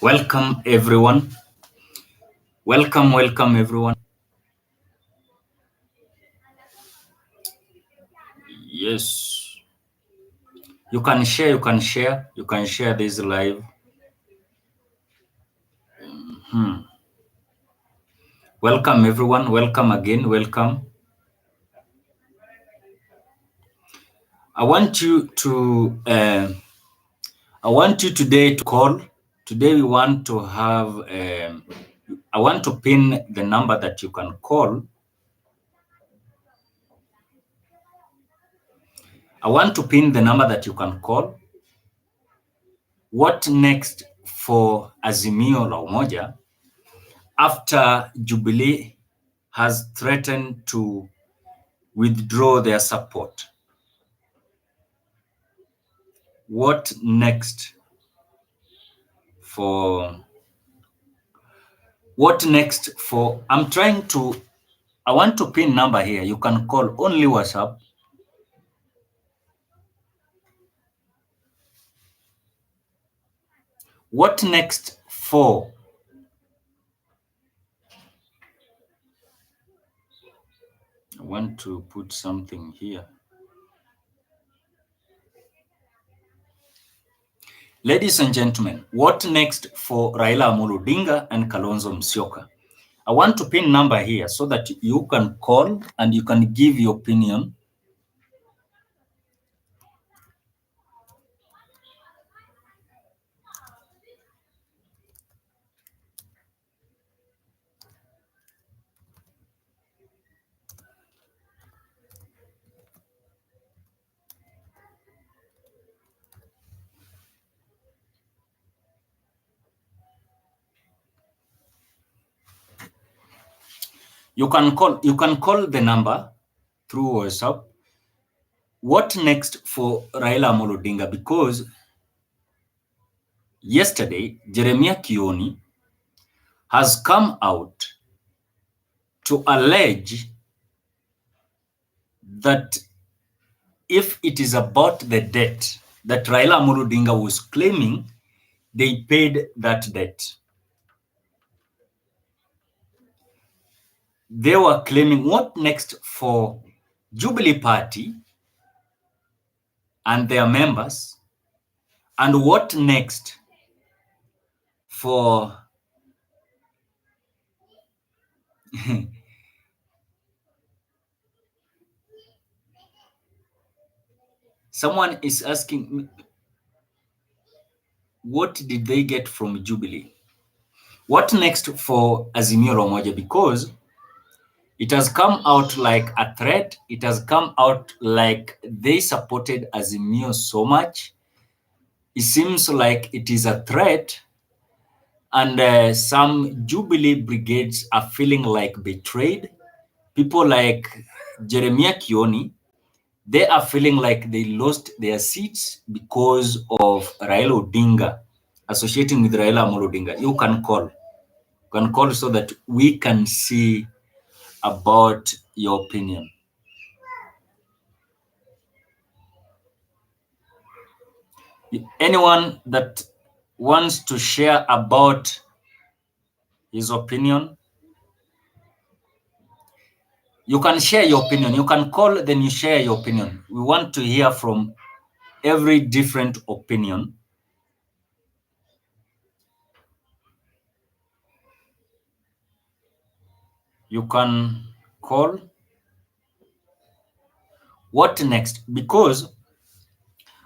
Welcome, everyone. Welcome, everyone. Yes, you can share this live. Welcome, everyone. Welcome again. Welcome. I want you to, I want you today to call. Today we want to have, I want to pin the number that you can call. I want to pin the number that you can call. What next for Azimio la Umoja after Jubilee has threatened to withdraw their support? What next for I want to pin number here. You can call only WhatsApp. What next for I want to put something here. Ladies and gentlemen, what next for Raila Amolo Odinga and Kalonzo Musyoka? I want to pin number here so that you can call and you can give your opinion. You can call the number through WhatsApp. What next for Raila Amolo Odinga? Because yesterday, Jeremiah Kioni has come out to allege that if it is about the debt that Raila Amolo Odinga was claiming, they paid that debt. They were claiming what next for Jubilee Party and their members, and what next for someone is asking, what did they get from Jubilee? What next for Azimio la Umoja? Because it has come out like a threat. It has come out like they supported Azimio so much. It seems like it is a threat, and some Jubilee brigades are feeling like betrayed. People like Jeremiah Kioni, they are feeling like they lost their seats because of Raila Odinga, associating with Raila Amolo Odinga. You can call so that we can see about your opinion. Anyone that wants to share about his opinion, you can share your opinion. You can call, then you share your opinion. We want to hear from every different opinion. You can call. What next? Because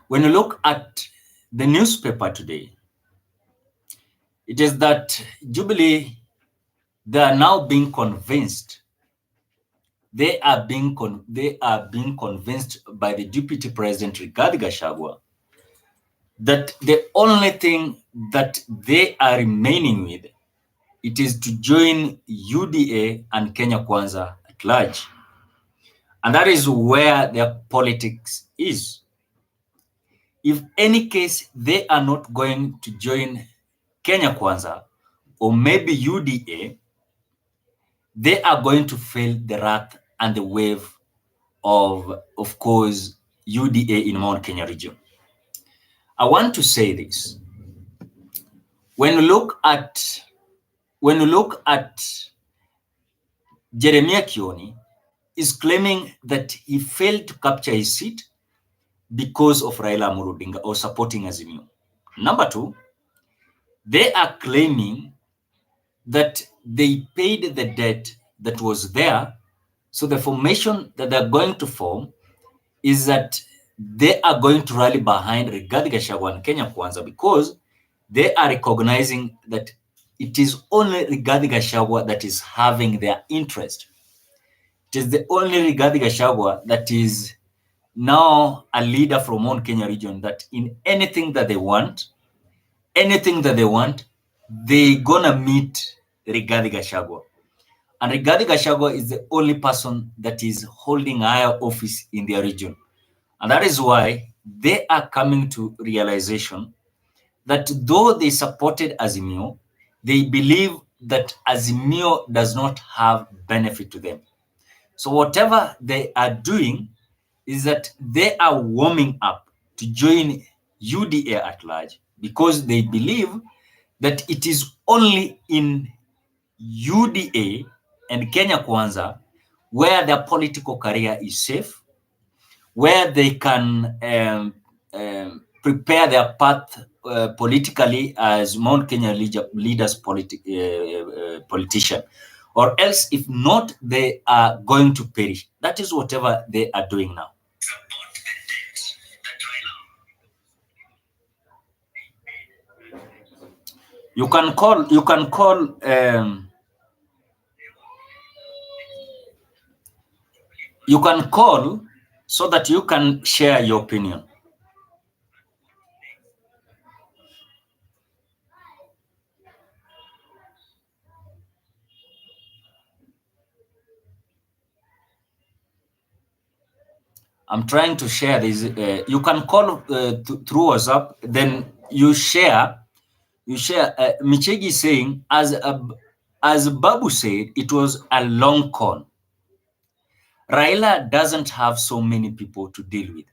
when you look at the newspaper today, it is that Jubilee, they are now being convinced. They are being convinced by the Deputy President Rigathi Gachagua that the only thing that they are remaining with, it is to join UDA and Kenya Kwanza at large. And that is where their politics is. If any case they are not going to join Kenya Kwanza or maybe UDA, they are going to feel the wrath and the wave of course, UDA in Mount Kenya region. I want to say this. When you look at Jeremiah Kioni is claiming that he failed to capture his seat because of Raila Amolo Odinga or supporting Azimio. Number two, they are claiming that they paid the debt that was there. So the formation that they're going to form is that they are going to rally behind Rigathi Gachagua and Kenya Kwanza because they are recognizing that it is only Rigathi Gachagua that is having their interest. It is the only Rigathi Gachagua that is now a leader from Mount Kenya region that in anything that they want, they gonna meet Rigathi Gachagua. And Rigathi Gachagua is the only person that is holding higher office in their region. And that is why they are coming to realization that though they supported Azimio, they believe that Azimio does not have benefit to them. So whatever they are doing is that they are warming up to join UDA at large because they believe that it is only in UDA and Kenya Kwanza where their political career is safe, where they can prepare their path politically as Mount Kenya leaders politician, or else if not, they are going to perish. That is whatever they are doing now. You can call so that you can share your opinion. I'm trying to share this. You can call through WhatsApp, then you share. Michegi is saying, as Babu said, it was a long con. Raila doesn't have so many people to deal with.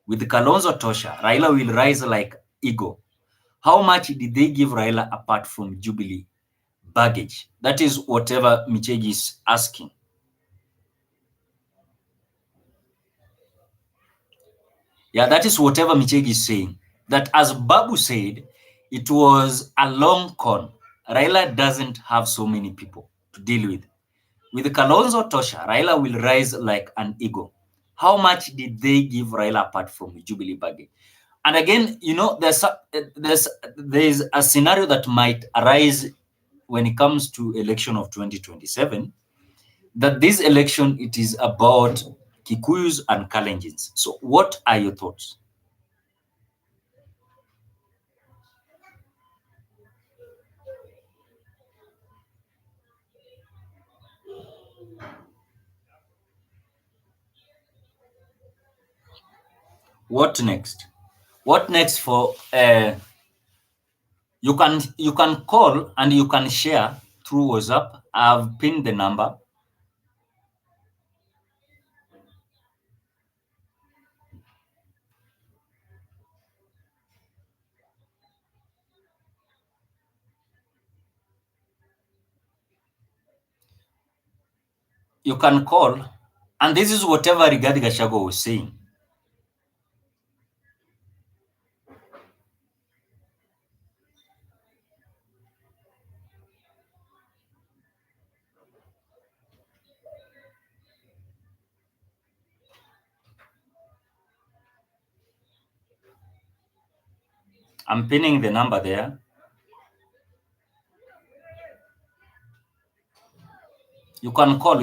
With Kalonzo Tosha, Raila will rise like ego. How much did they give Raila apart from Jubilee baggage? That is whatever Michegi is asking. Yeah, that is whatever Michegi is saying. That as Babu said, it was a long con. Raila doesn't have so many people to deal with. With Kalonzo Tosha, Raila will rise like an eagle. How much did they give Raila apart from Jubilee baggage? And again, you know, there's a scenario that might arise when it comes to election of 2027, that this election, it is about Kikuyus and Kalenjins. So what are your thoughts? What next? What next for you can call and you can share through WhatsApp. I've pinned the number. You can call, and this is whatever Rigathi Gachagua was saying. I'm pinning the number there. You can call.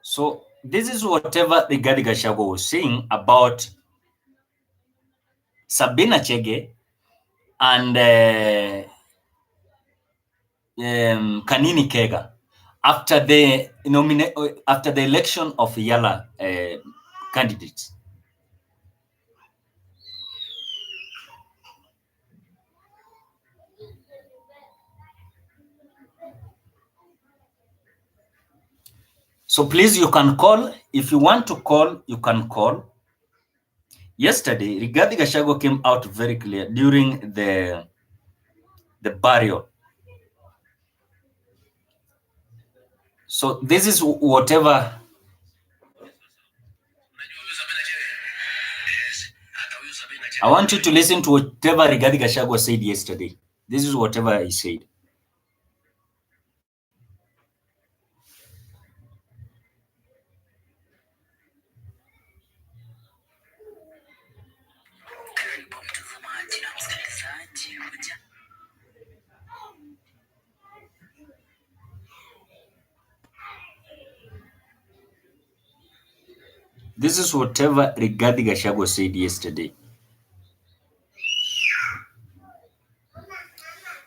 So this is whatever Rigathi Gachagua was saying about Sabina Chege and Kanini Kega after the election of Yala candidates. So please, you can call. If you want to call, you can call. yesterday, Rigathi Gachagua came out very clear during the burial. So this is whatever. I want you to listen to whatever Rigathi Gachagua said yesterday. This is whatever he said. This is whatever Rigathi Gachagua said yesterday.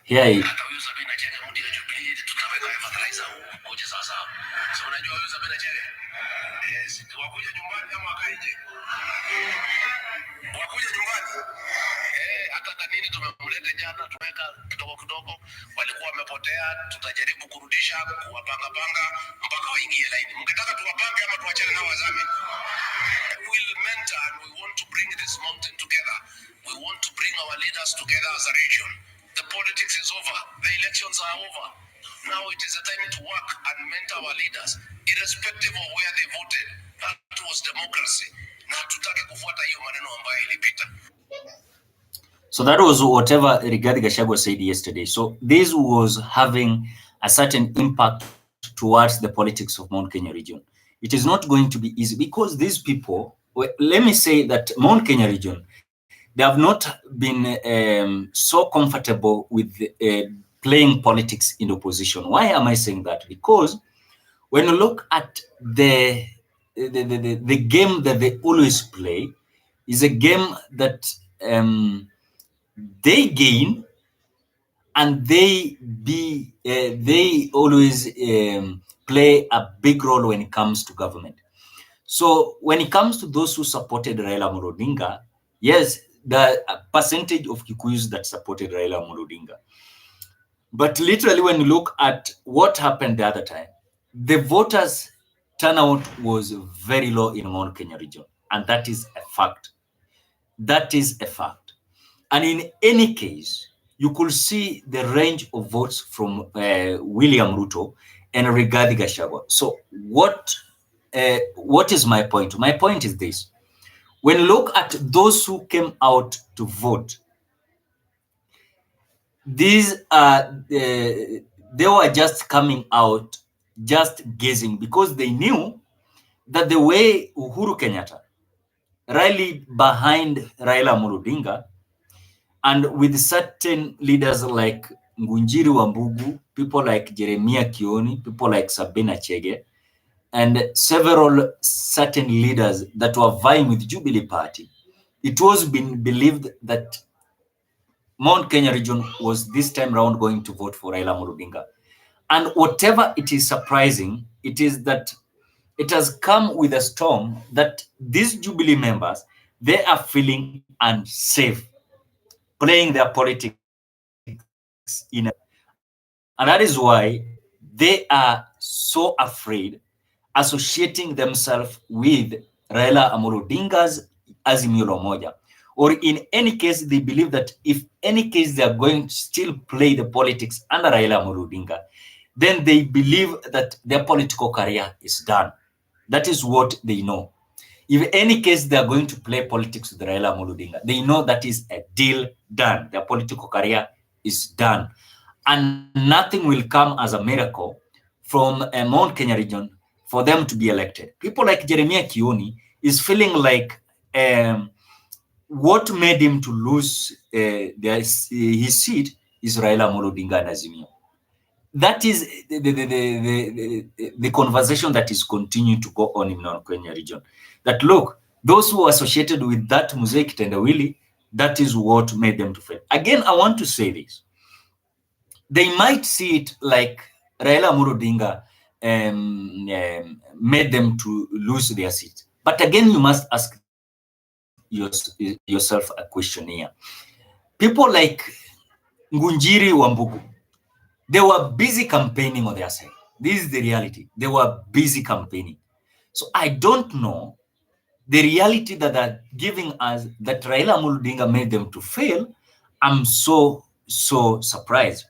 Here tumemleta jana, tumeka kidogo kidogo, walikuwa wamepotea, tutajaribu kurudisha, kuwapanga panga mpaka waingie laini. Mkitaka tuwapange ama tuachane na wazame? We will mentor and we want to bring this mountain together. We want to bring our leaders together as a region. The politics is over. The elections are over. Now it is a time to work and mentor our leaders, irrespective of where they voted. That was democracy. Na tutaki kufuata hiyo maneno ambayo ilipita. So that was whatever Rigathi Gachagua said yesterday. So this was having a certain impact towards the politics of Mount Kenya region. It is not going to be easy because these people, let me say that Mount Kenya region, they have not been so comfortable with playing politics in opposition. Why am I saying that? Because when you look at the game that they always play, is a game that they gain and they always play a big role when it comes to government. So when it comes to those who supported Raila Amolo Odinga, yes, the percentage of Kikuyus that supported Raila Amolo Odinga. But literally, when you look at what happened the other time, the voters' turnout was very low in Mount Kenya region, and that is a fact. That is a fact. And in any case, you could see the range of votes from William Ruto and Rigathi Gachagua. So what is my point? My point is this. When you look at those who came out to vote, these are they were just coming out, just gazing, because they knew that the way Uhuru Kenyatta rallied behind Raila Amolo Odinga, and with certain leaders like Ngunjiri Wambugu, people like Jeremiah Kioni, people like Sabina Chege, and several certain leaders that were vying with Jubilee Party, it was been believed that Mount Kenya region was this time round going to vote for Raila Amolo Odinga. And whatever it is surprising, it is that it has come with a storm that these Jubilee members, they are feeling unsafe playing their politics in, and that is why they are so afraid associating themselves with Raila Amolo Odinga's Azimio la Umoja. Or in any case, they believe that if any case they are going to still play the politics under Raila Amolo Odinga, then they believe that their political career is done. That is what they know. If any case they are going to play politics with Raila Amolo Odinga, they know that is a deal done. Their political career is done. And nothing will come as a miracle from a Mount Kenya region for them to be elected. People like Jeremiah Kioni is feeling like what made him to lose his seat is Raila Amolo Odinga and Azimio. That is the conversation that is continuing to go on in Mount Kenya region. That look, those who are associated with that Mzee Kitendawili, that is what made them to fail. Again, I want to say this. They might see it like Raila Amolo Odinga made them to lose their seat. But again, you must ask yourself a question here. People like Ngunjiri Wambugu, they were busy campaigning on their side. This is the reality. They were busy campaigning. So I don't know the reality that they're giving us, that Raila Amolo Odinga made them to fail, I'm so surprised.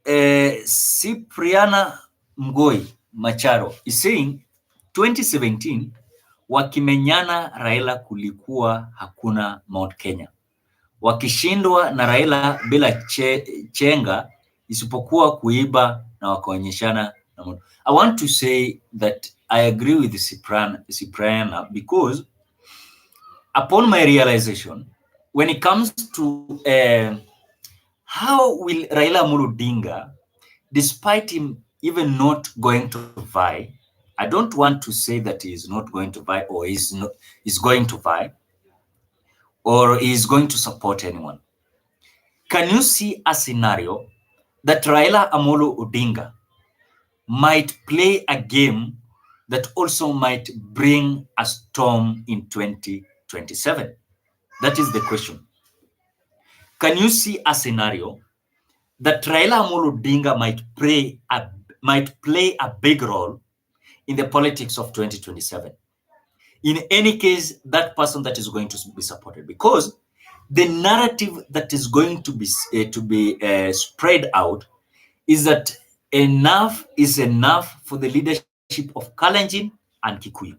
Cipriana Mgoi Macharo is saying 2017 wakimenyana Raila kulikuwa hakuna Mount Kenya, wakishindwa na Raila bila chenga isipokuwa kuiba na wakaonyeshana na Mount. I want to say that I agree with Cipriana because upon my realization, when it comes to how will Raila Amolo Odinga, despite him even not going to vie, I don't want to say that he is not going to vie or is going to vie or is going to support anyone. Can you see a scenario that Raila Amolo Odinga might play a game that also might bring a storm in 2027? That is the question. Can you see a scenario that Raila Amolo Odinga might play a big role in the politics of 2027? In any case, that person that is going to be supported, because the narrative that is going to be spread out is that enough is enough for the leadership of Kalenjin and Kikuyu.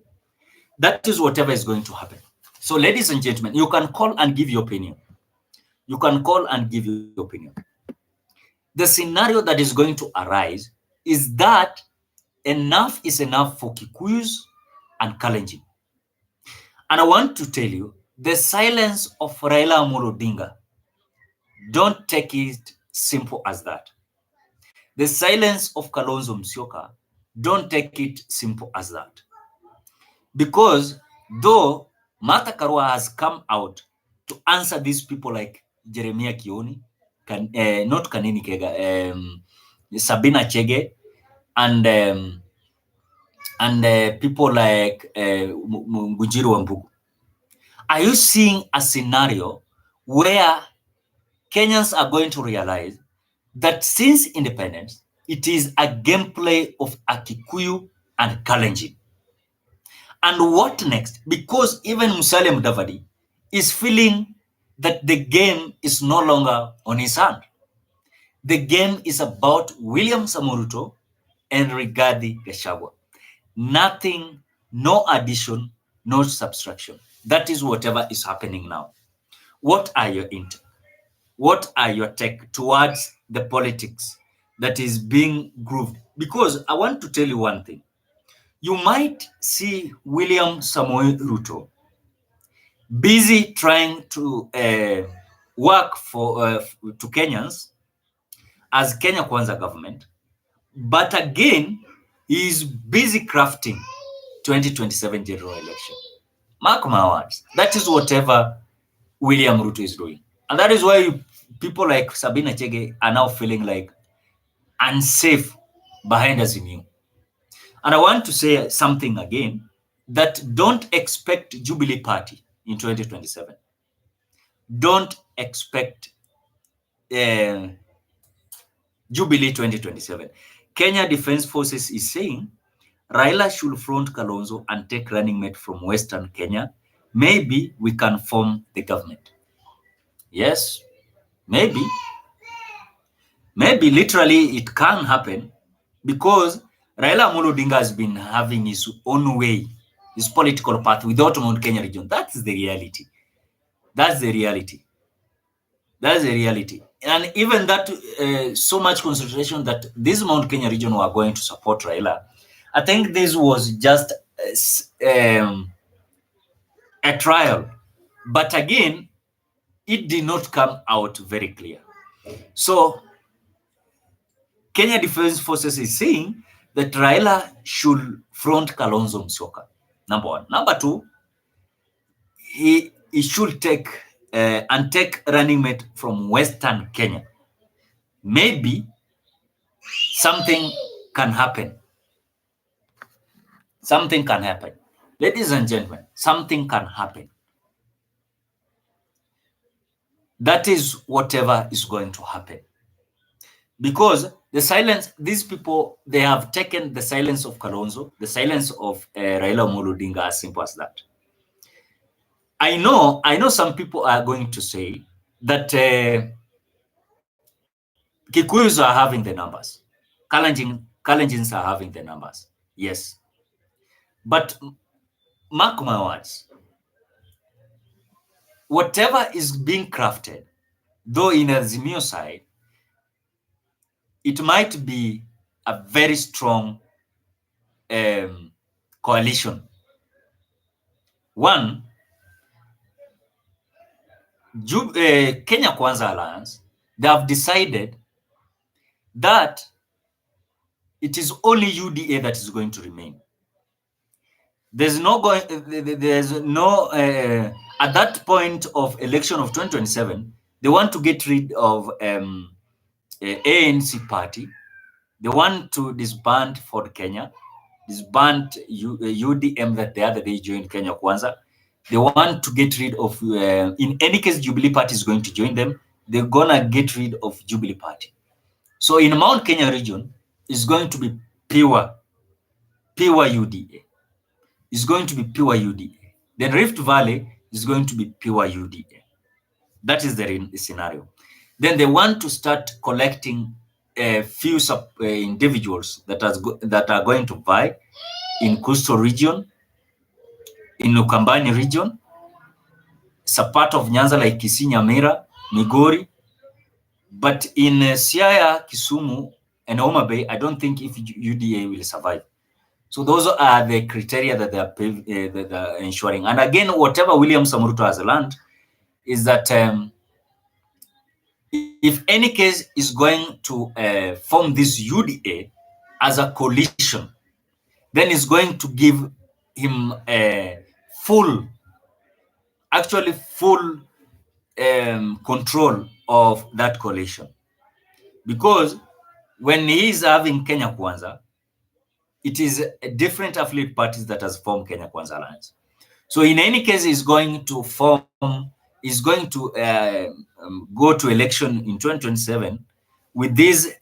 That is whatever is going to happen. So, ladies and gentlemen, you can call and give your opinion. You can call and give your opinion. The scenario that is going to arise is that enough is enough for Kikuyus and Kalenjin. And I want to tell you, the silence of Raila Amolo Odinga, don't take it simple as that. The silence of Kalonzo Musyoka, don't take it simple as that. Because though Martha Karua has come out to answer these people like Jeremiah Kioni, not Kanini Kega, Sabina Chege, and people like Ngunjiri Wambugu. Are you seeing a scenario where Kenyans are going to realize that since independence, it is a gameplay of a Kikuyu and Kalenjin? And what next? Because even Musalia Mudavadi is feeling that the game is no longer on his hand. The game is about William Samoei Ruto and Rigathi Gachagua. Nothing, no addition, no subtraction. That is whatever is happening now. What are your What are your take towards the politics that is being grooved? Because I want to tell you one thing. You might see William Samoei Ruto busy trying to work for to Kenyans as Kenya Kwanza government, but again, he is busy crafting 2027 general election. Mark my words. That is whatever William Ruto is doing. And that is why people like Sabina Chege are now feeling like unsafe behind Azimio. And I want to say something again, that don't expect Jubilee Party in 2027. Don't expect Jubilee 2027. Kenya Defense Forces is saying Raila should front Kalonzo and take running mate from Western Kenya. Maybe we can form the government. Yes, maybe. Maybe literally it can happen because Raila Amolo Odinga has been having his own way, his political path without Mount Kenya region. That's the reality. That's the reality. That's the reality. And even that, so much concentration that this Mount Kenya region were going to support Raila, I think this was just a trial. But again, it did not come out very clear. So, Kenya Defense Forces is saying that Raila should front Kalonzo Musyoka. Number one. Number two, he should take take running mate from Western Kenya. Maybe something can happen. Something can happen. Ladies and gentlemen, something can happen. That is whatever is going to happen. Because the silence, these people, they have taken the silence of Kalonzo, the silence of Raila Amolo Odinga, as simple as that. I know some people are going to say that Kikuyus are having the numbers. Kalenjins are having the numbers. Yes. But mark my words, whatever is being crafted, though in Azimio side, it might be a very strong coalition. One, Kenya Kwanza Alliance, they have decided that it is only UDA that is going to remain. There's no at that point of election of 2027, they want to get rid of ANC party. They want to disband Ford Kenya, disband UDM that the other day joined Kenya Kwanza. They want to get rid of, in any case, Jubilee party is going to join them. They're gonna get rid of Jubilee party. So in Mount Kenya region, it's going to be pure UDA. It's going to be pure UDA. Then Rift Valley is going to be pure UDA. That is the scenario. Then they want to start collecting a few individuals that are going to vie in Coastal region, in Ukambani region, some part of Nyanza like Kisii, Nyamira, Migori. But in Siaya, Kisumu, and Homa Bay, I don't think if UDA will survive. So those are the criteria that they are ensuring. And again, whatever William Samoei has learned is that if any case is going to form this UDA as a coalition, then it's going to give him full control of that coalition. Because when he is having Kenya Kwanza, it is a different affiliate parties that has formed Kenya Kwanza Alliance. So in any case, is going to go to election in 2027 with these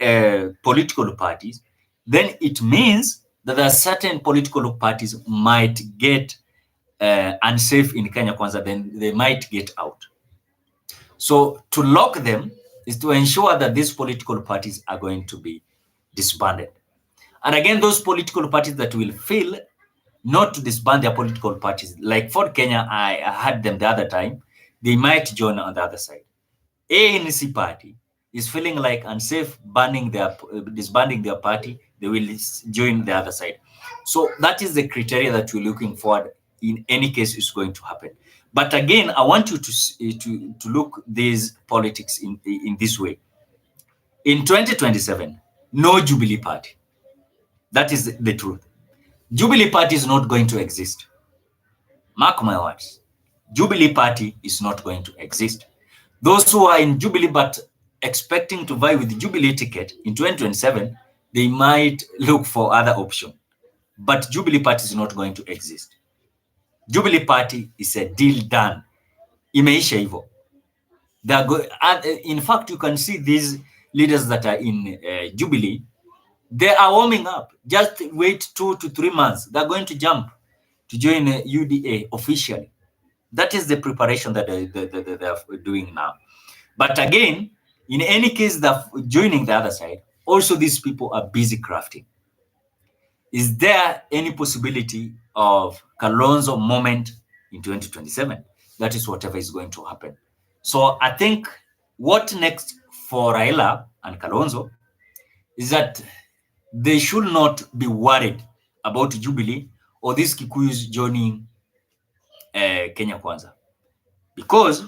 political parties. Then it means that there are certain political parties might get unsafe in Kenya Kwanza, then they might get out. So to lock them is to ensure that these political parties are going to be disbanded. And again, those political parties that will fail not to disband their political parties, like Ford Kenya, I had them the other time, they might join on the other side. ANC party is feeling like unsafe disbanding their party, they will join the other side. So that is the criteria that we're looking for. In any case, is going to happen. But again, I want you to look these politics in this way. In 2027, no Jubilee party. That is the truth. Jubilee party is not going to exist. Mark my words. Jubilee party is not going to exist. Those who are in Jubilee but expecting to vie with the Jubilee ticket in 2027, they might look for other option. But Jubilee party is not going to exist. Jubilee party is a deal done. Imeisha hivyo. In fact, you can see these leaders that are in Jubilee, they are warming up. Just wait 2 to 3 months. They're going to jump to join UDA officially. That is the preparation that they are doing now. But again, in any case, they're joining the other side. Also, these people are busy crafting. Is there any possibility of Kalonzo moment in 2027? That is whatever is going to happen. So I think what next for Raila and Kalonzo is that they should not be worried about Jubilee or these Kikuyus joining Kenya Kwanza, because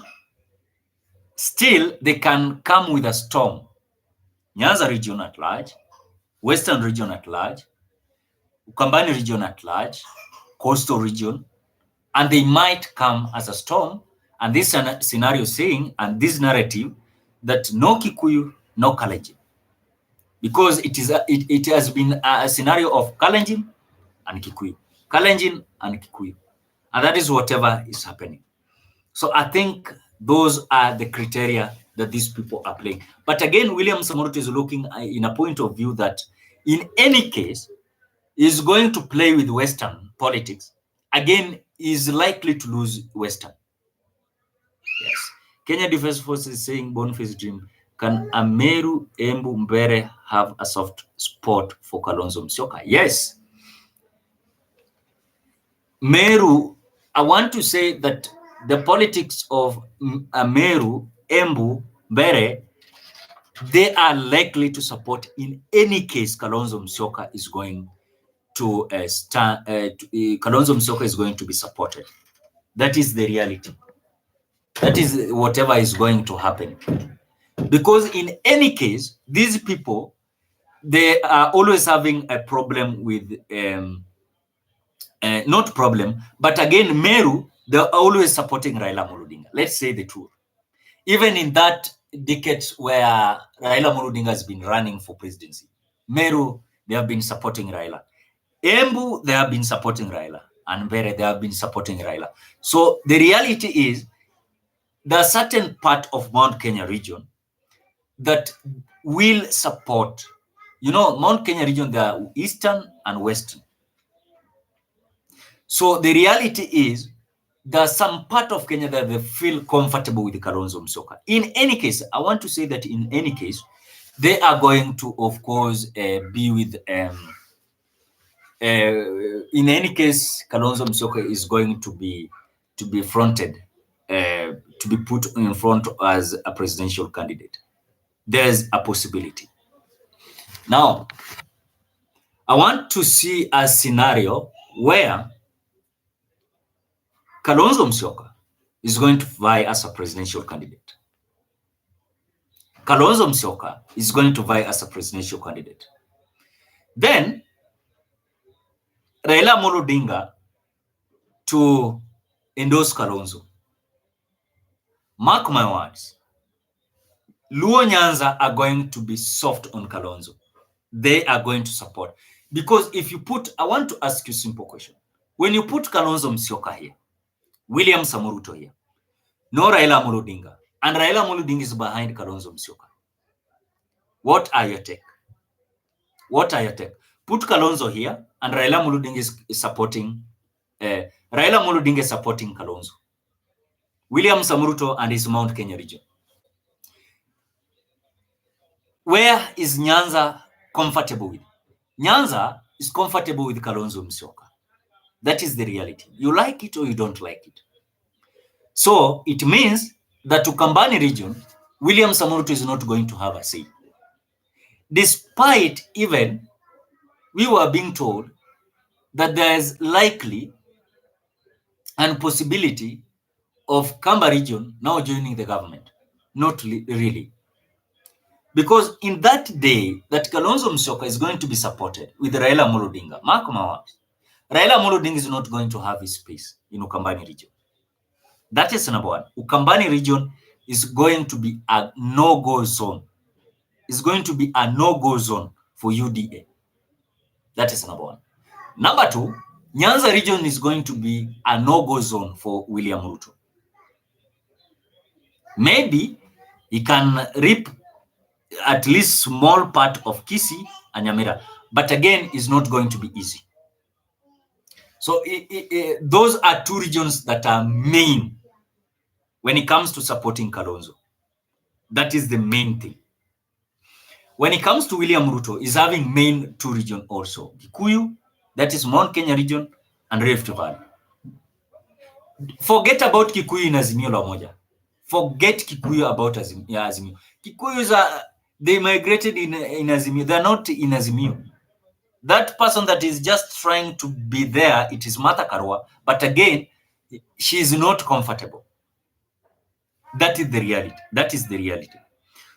still they can come with a storm. Nyanza region at large, Western region at large, Ukambani region at large, Coastal region, and they might come as a storm. And this scenario saying, and this narrative, that no Kikuyu, no Kalenjin, because it has been a scenario of Kalenjin and Kikuyu, Kalenjin and Kikuyu, and that is whatever is happening. So I think those are the criteria that these people are playing. But again, William Samoei is looking in a point of view that in any case is going to play with Western politics. Again, is likely to lose Western. Yes. Kenya Defense Force is saying Boniface dream. Can Ameru Embu Mbere have a soft spot for Kalonzo Musyoka? Yes. Meru, I want to say that the politics of Meru, Embu, Mbere, they are likely to support in any case Kalonzo Musyoka is going to Kalonzo Musyoka is going to be supported. That is the reality. That is whatever is going to happen. Because in any case, these people, they are always having a problem with, not problem, but again, Meru, they're always supporting Raila Odinga. Let's say the truth. Even in that decade where Raila Odinga has been running for presidency, Meru, they have been supporting Raila. Embu, they have been supporting Raila. And Mbere, they have been supporting Raila. So the reality is, there are certain part of Mount Kenya region that will support, Mount Kenya region, there are eastern and western. So the reality is, there's some part of Kenya that they feel comfortable with Kalonzo Musyoka. In any case, I want to say that in any case, they are going to, of course, be with, in any case, Kalonzo Musyoka is going to be fronted, to be put in front as a presidential candidate. There's a possibility. Now, I want to see a scenario where Kalonzo Musyoka is going to vie as a presidential candidate. Kalonzo Musyoka is going to vie as a presidential candidate. Then, Raila Odinga to endorse Kalonzo. Mark my words, Luo Nyanza are going to be soft on Kalonzo. They are going to support. Because if you put, I want to ask you a simple question. When you put Kalonzo Musyoka here, William Samoei here, no Raila Odinga, and Raila Odinga is behind Kalonzo Musyoka, what are your take? What are your take? Put Kalonzo here, and Raila Odinga is supporting, Raila Odinga is supporting Kalonzo. William Samoei and his Mount Kenya region. Where is Nyanza comfortable with? Nyanza is comfortable with Kalonzo Musyoka. That is the reality. You like it or you don't like it. So it means that to Ukambani region, William Samoei is not going to have a say. Despite even we were being told that there is likely and possibility of Kamba region now joining the government. Not really. Because in that day that Kalonzo Musyoka is going to be supported with Raila Odinga, mark my words, Raila Odinga is not going to have his space in Ukambani region. That is number one. Ukambani region is going to be a no-go zone. It's going to be a no-go zone for UDA. That is number one. Number two, Nyanza region is going to be a no-go zone for William Ruto. Maybe he can reap at least small part of Kisii and Nyamira, but again, it's not going to be easy. So those are two regions that are main when it comes to supporting Kalonzo. That is the main thing. When it comes to William Ruto, is having main two regions also. Kikuyu, that is Mount Kenya region, and Rift Valley. Forget about Kikuyu in Azimio la Umoja. Forget Kikuyu about Azimio. Kikuyus they migrated in Azimio. They're not in Azimio. That person that is just trying to be there, it is Martha Karua, but again, she is not comfortable. That is the reality. That is the reality.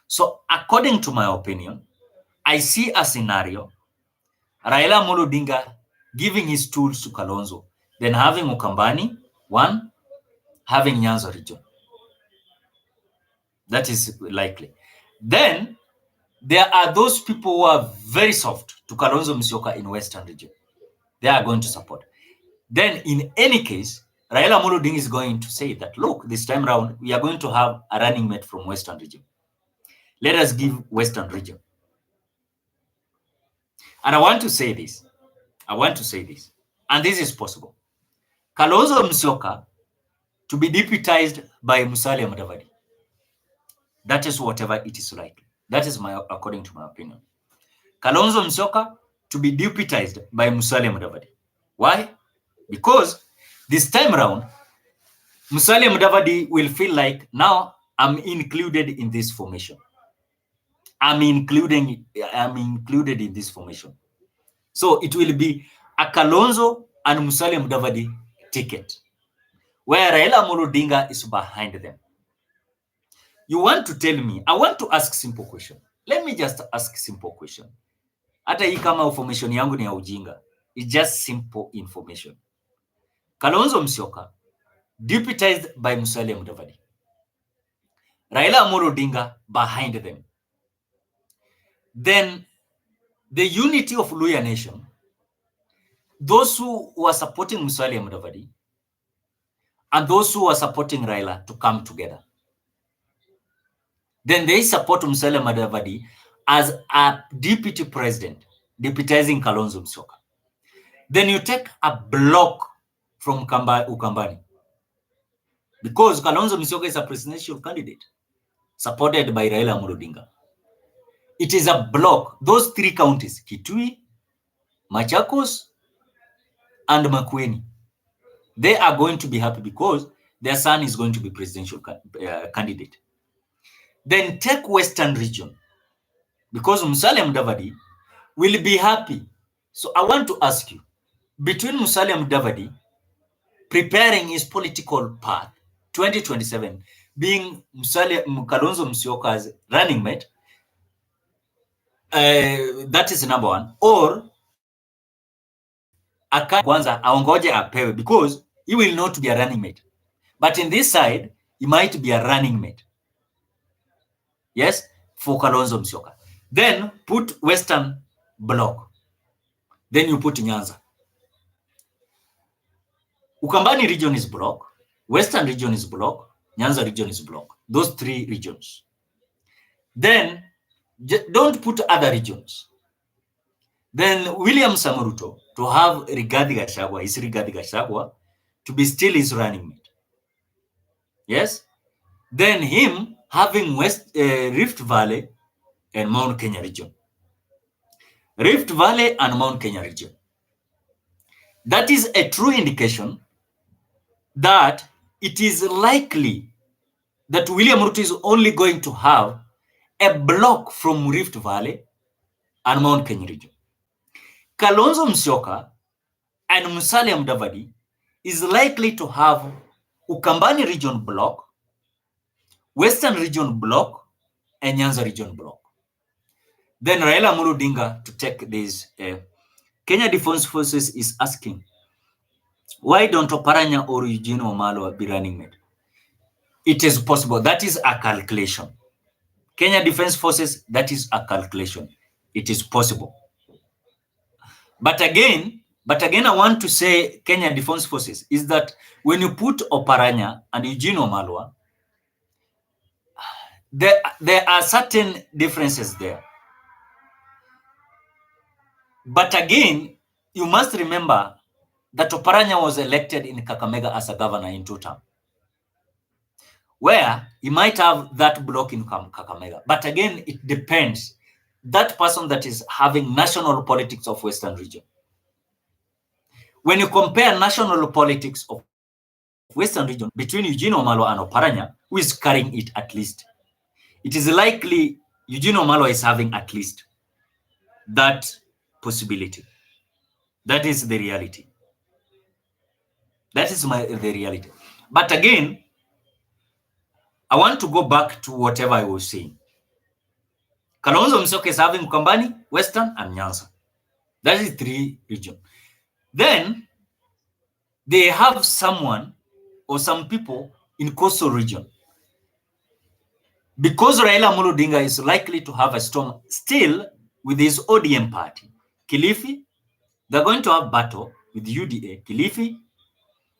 So according to my opinion, I see a scenario, Raila Odinga giving his tools to Kalonzo, then having Ukambani, one, having Nyanza region. That is likely. Then there are those people who are very soft to Kalonzo Musyoka in Western region. They are going to support. Then in any case, Raila Odinga is going to say that, look, this time around, we are going to have a running mate from Western region. Let us give Western region. And I want to say this. And this is possible. Kalonzo Musyoka to be deputized by Musalia Mudavadi. That is whatever it is likely. That is according to my opinion. Kalonzo Musyoka to be deputized by Musalia Mudavadi. Why? Because this time around, Musalia Mudavadi will feel like now I'm included in this formation. I'm included in this formation. So it will be a Kalonzo and Musalia Mudavadi ticket, where Raila Amolo Odinga is behind them. You want to tell me, I want to ask simple question. Let me just ask simple question. Hata hii kama information yangu ni ya ujinga. It's just simple information. Kalonzo Musyoka, deputized by Musalia Mudavadi. Raila Amolo Odinga behind them. Then the unity of Luhya nation, those who were supporting Musalia Mudavadi and those who were supporting Raila to come together. Then they support Musalia Mudavadi as a deputy president, deputizing Kalonzo Musyoka. Then you take a block from Ukambani, because Kalonzo Musyoka is a presidential candidate supported by Raila Amolo Odinga. It is a block. Those three counties, Kitui, Machakos, and Makueni, they are going to be happy because their son is going to be presidential candidate. Then take Western region, because Musalia Mudavadi will be happy. So I want to ask you, between Musalia Mudavadi preparing his political path, 2027, being Kalonzo Musyoka's running mate, that is number one, or kwanza aongoje apewe, because he will not be a running mate. But in this side, he might be a running mate. Yes, for Kalonzo Musyoka. Then put Western block. Then you put Nyanza. Ukambani region is block. Western region is block. Nyanza region is block. Those three regions. Then don't put other regions. Then William Samoei to have Rigathi Gachagua to be still his running mate. Yes. Then him having Rift Valley and Mount Kenya region. Rift Valley and Mount Kenya region. That is a true indication that it is likely that William Ruto is only going to have a block from Rift Valley and Mount Kenya region. Kalonzo Musyoka and Musalia Mudavadi is likely to have Ukambani region block, Western region block, and Nyanza region block. Then Raila Amolo Odinga to take this. Kenya Defense Forces is asking, why don't Oparanya or Eugene Wamalwa be running mate? It is possible. That is a calculation. Kenya Defense Forces, that is a calculation. It is possible. But again, I want to say Kenya Defense Forces is that when you put Oparanya and Eugene Wamalwa, there are certain differences there. But again, you must remember that Oparanya was elected in Kakamega as a governor in 2 terms, where he might have that block in Kakamega. But again, it depends. That person that is having national politics of Western region. When you compare national politics of Western region between Eugene Wamalwa and Oparanya, who is carrying it at least, it is likely Eugene Wamalwa is having at least that possibility. That is the reality. That is the reality. But again, I want to go back to whatever I was saying. Kalonzo Musyoka is having Ukambani, Western, and Nyanza. That is 3 regions. Then they have someone or some people in coastal region. Because Raila Amolo Odinga is likely to have a storm still with his ODM party, Kilifi, they're going to have battle with UDA, Kilifi,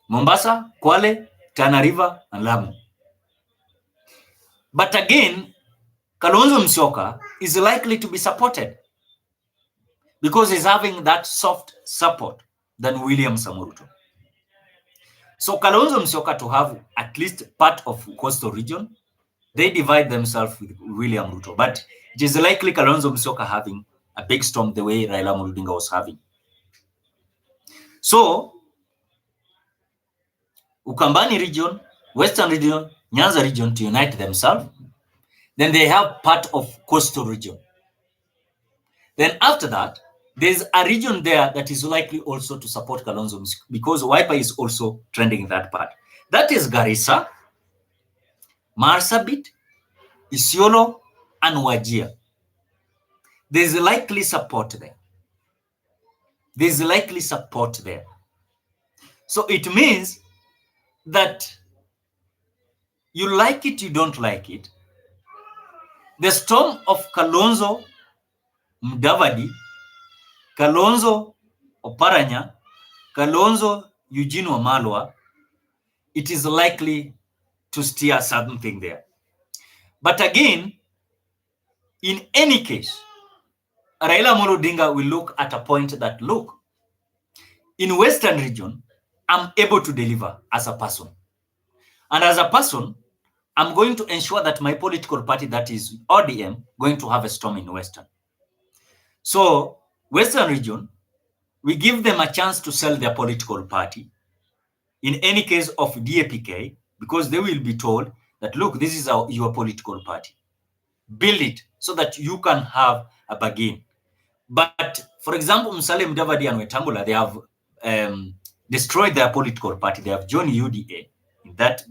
Mombasa, Kwale, Tana River, and Lamu. But again, Kalonzo Musyoka is likely to be supported because he's having that soft support than William Samoei Ruto. So Kalonzo Musyoka to have at least part of coastal region, they divide themselves with William Ruto. But it is likely Kalonzo Musyoka having a big storm the way Raila Odinga was having. So Ukambani region, Western region, Nyanza region to unite themselves. Then they have part of coastal region. Then after that, there's a region there that is likely also to support Kalonzo Musyoka because Wiper is also trending in that part. That is Garissa, Marsabit, Isiolo, and Wajir. There's likely support there. There's likely support there. So it means that you like it, you don't like it. The storm of Kalonzo Mudavadi, Kalonzo Oparanya, Kalonzo Eugene Wamalwa, it is likely to steer something there. But again, in any case, Raila Odinga will look at a point that, look, in Western region, I'm able to deliver as a person. And as a person, I'm going to ensure that my political party, that is ODM, going to have a storm in Western. So Western region, we give them a chance to sell their political party. In any case of DAPK, because they will be told that, look, this is your political party. Build it so that you can have a bargain. But for example, Musalia Mudavadi and Wetangula, they have destroyed their political party. They have joined UDA in that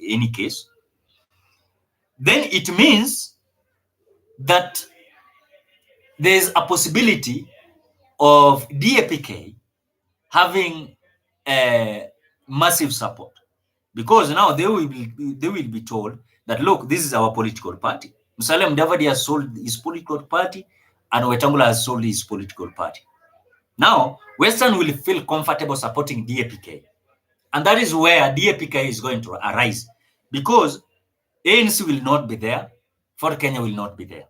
any case. Then it means that there's a possibility of DAPK having massive support, because now they will be told that, look, this is our political party. Musalia Mudavadi has sold his political party and Wetangula has sold his political party. Now Western will feel comfortable supporting DAPK, and that is where DAPK is going to arise, because ANC will not be there, for Kenya will not be there.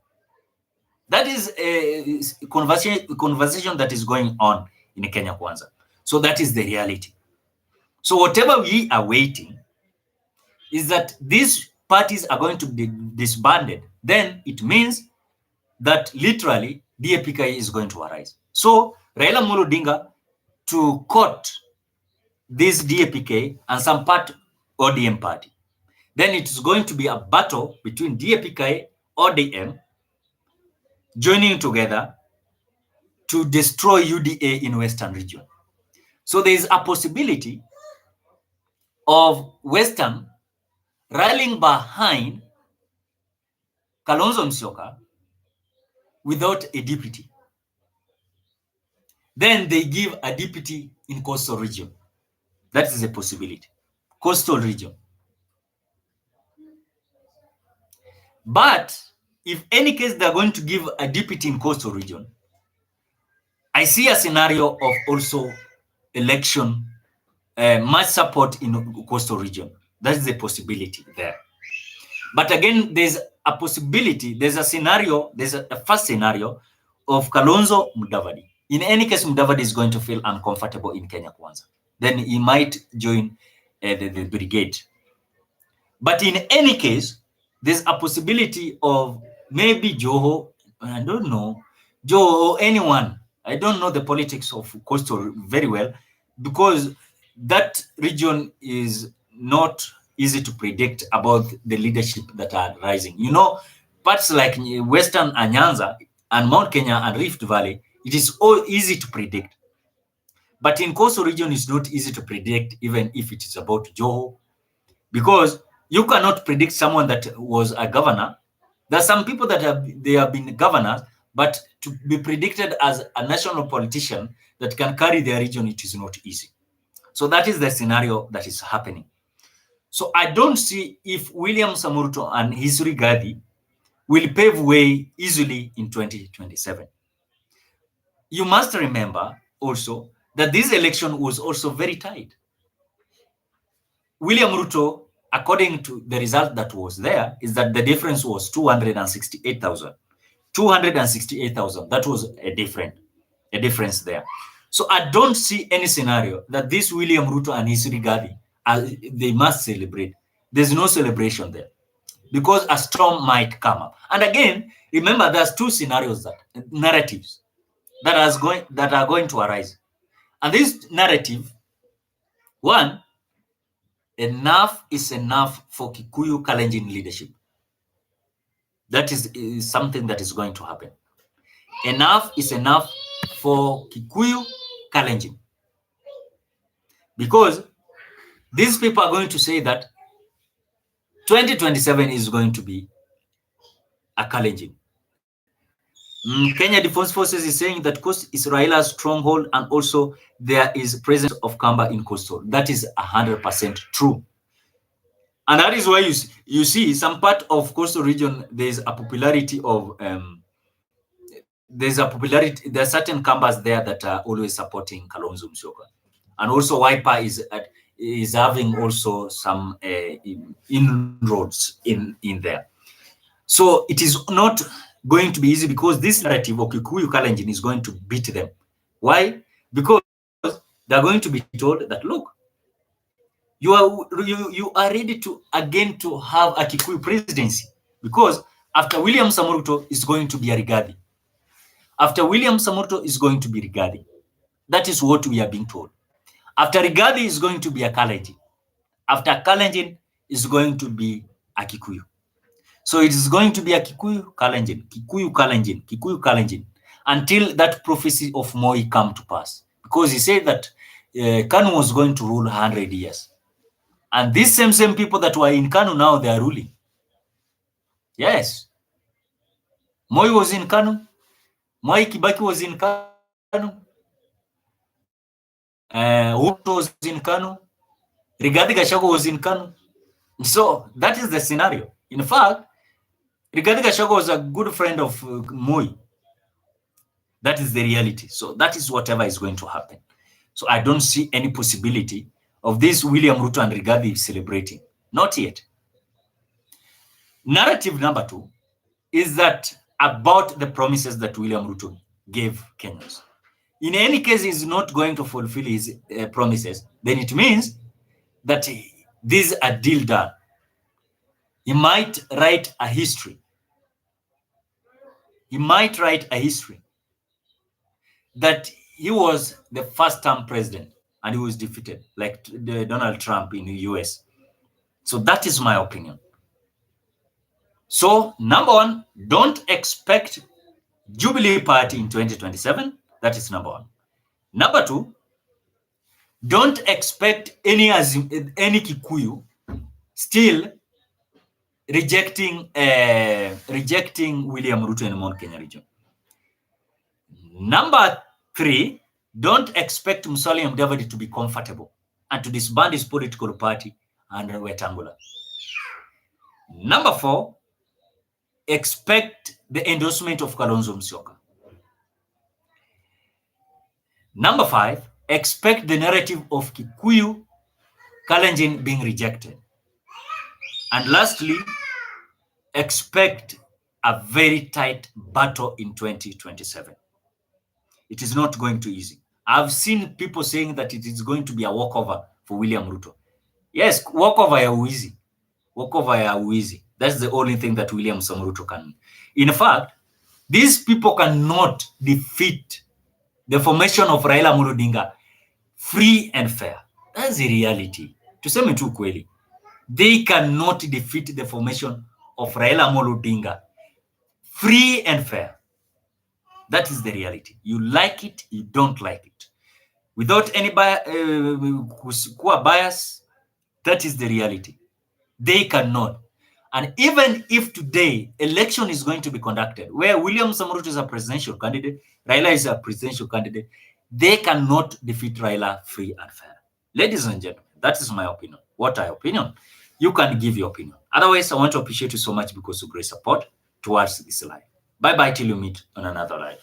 That is a conversation that is going on in Kenya Kwanza. So that is the reality. So whatever we are waiting is that these parties are going to be disbanded. Then it means that literally DAPK is going to arise. So Raila Odinga to court this DAPK and some part ODM party. Then it is going to be a battle between DAPK, ODM, joining together to destroy UDA in Western region. So there is a possibility of Western rallying behind Kalonzo Musyoka without a deputy. Then they give a deputy in coastal region. That is a possibility. Coastal region. But if any case they're going to give a deputy in coastal region, I see a scenario of also election much support in coastal region. That is a possibility there. But again, there's a possibility, there's a scenario, there's a first scenario of Kalonzo Mudavadi. In any case, Mudavadi is going to feel uncomfortable in Kenya Kwanza. Then he might join the brigade. But in any case, there's a possibility of maybe Joho, I don't know, Joho or anyone. I don't know the politics of coastal very well, because that region is not easy to predict about the leadership that are rising. You know, parts like Western and Nyanza and Mount Kenya and Rift Valley, it is all easy to predict. But in coastal region, it's not easy to predict, even if it is about Joho, because you cannot predict someone that was a governor. There are some people that have been governors, but to be predicted as a national politician that can carry their region, it is not easy. So that is the scenario that is happening. So I don't see if William Samoei Ruto and his Rigathi will pave way easily in 2027. You must remember also that this election was also very tight. William Ruto, according to the result that was there, is that the difference was 268,000. 268,000. That was a difference there. So I don't see any scenario that this William Ruto and his Rigathi they must celebrate. There's no celebration there because a storm might come up. And again, remember, there's two scenarios, that narratives that are going to arise. And this narrative, one, enough is enough for Kikuyu Kalenjin leadership. That is something that is going to happen. Enough is enough for Kikuyu Kalenjin. Because these people are going to say that 2027 is going to be a Kalenjin. Kenya Defense Forces is saying that Coast is Raila's stronghold, and also there is presence of Kamba in Coastal. That is 100% true. And that is why you see some part of Coastal region, there's a popularity of, there are certain Kambas there that are always supporting Kalonzo Musyoka. And also Wiper is having also some inroads in there. So it is not going to be easy, because this narrative of Kikuyu Kalenjin is going to beat them. Why? Because they're going to be told that, look, you are ready to again to have a Kikuyu presidency, because after William Samoei is going to be a Rigathi. After William Samoei is going to be Rigathi. That is what we are being told. After Rigathi is going to be a Kalenjin. After Kalenjin is going to be a Kikuyu. So it is going to be a Kikuyu Kalenjin, Kikuyu Kalenjin, Kikuyu Kalenjin, until that prophecy of Moi come to pass. Because he said that Kanu was going to rule 100 years. And these same people that were in Kanu, now they are ruling. Yes. Moi was in Kanu. Mwai Kibaki was in Kanu. Ruto was in Kanu. Rigathi Gachagua was in Kanu. So that is the scenario. In fact, Rigathi Gachagua was a good friend of Moi. That is the reality. So that is whatever is going to happen. So I don't see any possibility of this William Ruto and Rigathi celebrating. Not yet. Narrative number 2 is that about the promises that William Ruto gave Kenyans. In any case, he's not going to fulfill his promises. Then it means that this is a deal done. He might write a history. He might write a history that he was the first-term president and he was defeated, like Donald Trump in the US. So that is my opinion. So number 1, don't expect Jubilee Party in 2027. That is number 1. Number 2, don't expect any Kikuyu still rejecting William Ruto in Mount Kenya region. Number 3, don't expect Musalia Mudavadi to be comfortable and to disband his political party under Wetangula. Number 4, expect the endorsement of Kalonzo Musyoka. Number 5, expect the narrative of Kikuyu Kalenjin being rejected. And lastly, expect a very tight battle in 2027. It is not going to be easy. I've seen people saying that it is going to be a walkover for William Ruto. Yes, walkover ya uizi. Walkover ya uizi. That's the only thing that William Samoei can. In fact, these people cannot defeat the formation of Raila Odinga free and fair. That's the reality. Tuseme tu kweli. They cannot defeat the formation of Raila Odinga free and fair. That is the reality. You like it, you don't like it. Without any bias, that is the reality. They cannot. And even if today election is going to be conducted where William Samoei is a presidential candidate, Raila is a presidential candidate, they cannot defeat Raila free and fair. Ladies and gentlemen, that is my opinion. What I opinion? You can give your opinion. Otherwise, I want to appreciate you so much because of great support towards this live. Bye-bye till you meet on another live.